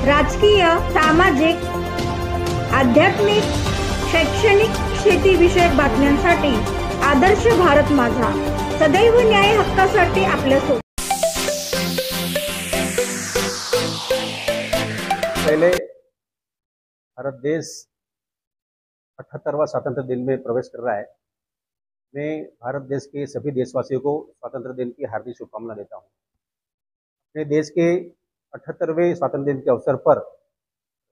राजकीय, सामाजिक, आध्यात्मिक, शैक्षणिक, शेती विषयक बातम्यांसाठी आदर्श भारत माझा सदैव न्याय हक्कासाठी आपल्यासोबत। पहले भारत देश 78वां स्वतंत्र दिन में प्रवेश कर रहा है। मैं भारत देश के सभी देशवासियों को स्वतंत्र दिन की हार्दिक शुभकामना देता हूँ। अपने देश के 78वें स्वतंत्र दिन के अवसर पर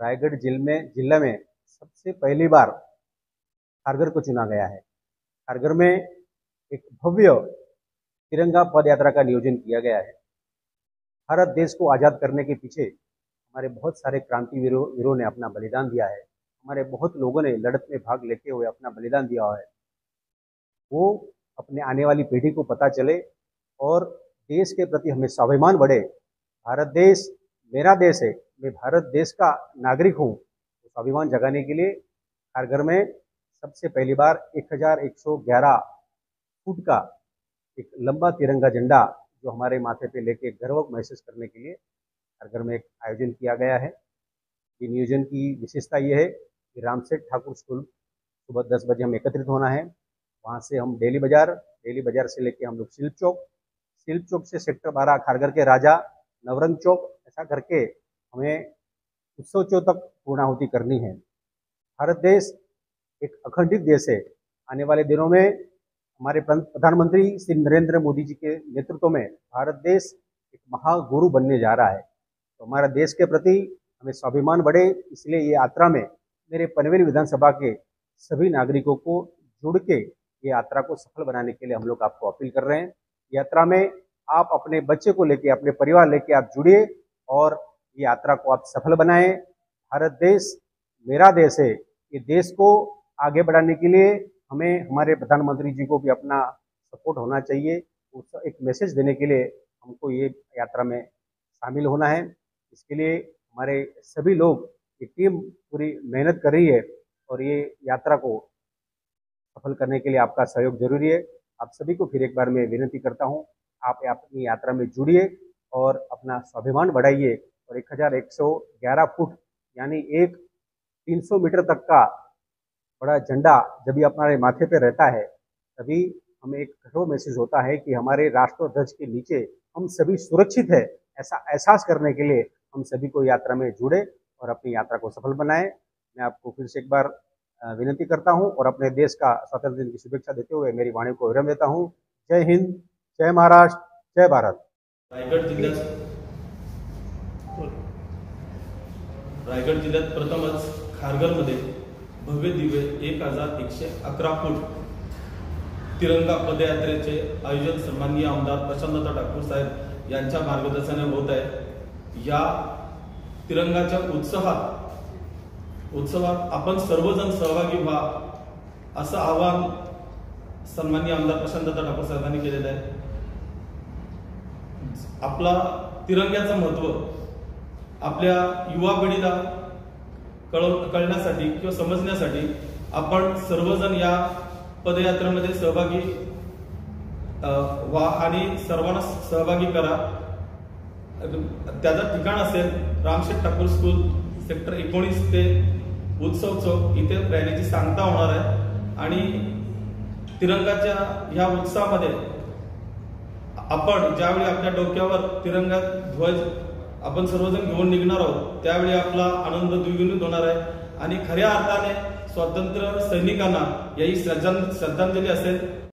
रायगढ़ जिला में सबसे पहली बार खारघर को चुना गया है। खारघर में एक भव्य तिरंगा पद यात्रा का नियोजन किया गया है। भारत देश को आज़ाद करने के पीछे हमारे बहुत सारे क्रांतिवीरों ने अपना बलिदान दिया है। हमारे बहुत लोगों ने लड़त में भाग लेते हुए अपना बलिदान दिया है। वो अपने आने वाली पीढ़ी को पता चले और देश के प्रति हमें स्वाभिमान बढ़े। भारत देश मेरा देश है, मैं भारत देश का नागरिक हूँ। तो स्वाभिमान जगाने के लिए खारघर में सबसे पहली बार 1111 फुट का एक लंबा तिरंगा झंडा जो हमारे माथे पे लेके गर्व महसूस करने के लिए खारघर में एक आयोजन किया गया है। ये नियोजन की विशेषता ये है कि रामसेठ ठाकुर स्कूल सुबह 10 बजे हम एकत्रित होना है। वहाँ से हम डेली बाजार से लेके हम लोग शिल्प चौक से सेक्टर 12 खारघर के राजा नवरंग चौक, ऐसा करके हमें उत्सव चौक तक पूर्णाहुति करनी है। भारत देश एक अखंडित देश है। आने वाले दिनों में हमारे प्रधानमंत्री श्री नरेंद्र मोदी जी के नेतृत्व में भारत देश एक महागुरु बनने जा रहा है। तो हमारा देश के प्रति हमें स्वाभिमान बढ़े, इसलिए ये यात्रा में मेरे पनवेल विधानसभा के सभी नागरिकों को जुड़ के ये यात्रा को सफल बनाने के लिए हम लोग आपको अपील कर रहे हैं। यात्रा में आप अपने बच्चे को लेके, अपने परिवार लेके आप जुड़िए और ये यात्रा को आप सफल बनाएं। भारत देश मेरा देश है। ये देश को आगे बढ़ाने के लिए हमें हमारे प्रधानमंत्री जी को भी अपना सपोर्ट होना चाहिए। उसका एक मैसेज देने के लिए हमको ये यात्रा में शामिल होना है। इसके लिए हमारे सभी लोग, ये टीम पूरी मेहनत कर रही है और ये यात्रा को सफल करने के लिए आपका सहयोग जरूरी है। आप सभी को फिर एक बार मैं विनती करता हूँ, आप अपनी यात्रा में जुड़िए और अपना स्वाभिमान बढ़ाइए और 1111 फुट यानी 300 मीटर तक का बड़ा झंडा जब भी हमारे माथे पे रहता है तभी हमें एक गर्व महसूस होता है कि हमारे राष्ट्र ध्वज के नीचे हम सभी सुरक्षित है। ऐसा एहसास करने के लिए हम सभी को यात्रा में जुड़े और अपनी यात्रा को सफल बनाएं। मैं आपको फिर से एक बार विनती करता हूं और अपने देश का स्वतंत्र दिन की शुभेच्छा देते हुए मेरी वाणी को विराम देता हूं। जय हिंद, जय महाराष्ट्र, जय भारत। रायगड जिल्ह्यात प्रथमच खारघरमध्ये भव्य दिव्य 1111 फूट तिरंगा पदयात्रेचे आयोजन सन्माननीय आमदार प्रशांत ठाकूर साहेब यांच्या मार्गदर्शनाने होत आहे। या तिरंगाच्या उत्सवात आपण सर्वजण सहभागी व्हा असं आवाहन सन्माननीय आमदार प्रशांत ठाकूर साहेबांनी केलेलं आहे। आपला तिरंग्याचं महत्त्व आपल्या युवा पिढीला कळण्यासाठी किंवा समजण्यासाठी आपण सर्वजण या पदयात्रेमध्ये सहभागी व्हा आणि सर्वांना सहभागी करा। त्याचं ठिकाण असेल रामसेठ ठाकूर स्कूल सेक्टर 19 ते उत्सव चौक, इथे रॅलीची सांगता होणार आहे आणि तिरंगाच्या या उत्सवामध्ये आपण ज्यावेळी आपल्या डोक्यावर तिरंगा ध्वज आपण सर्वजण घेऊन निघणार आहोत त्यावेळी आपला आनंद द्विगुणित होणार आहे आणि खऱ्या अर्थाने स्वातंत्र्य सैनिकांना याही श्रद्धांजली असेल।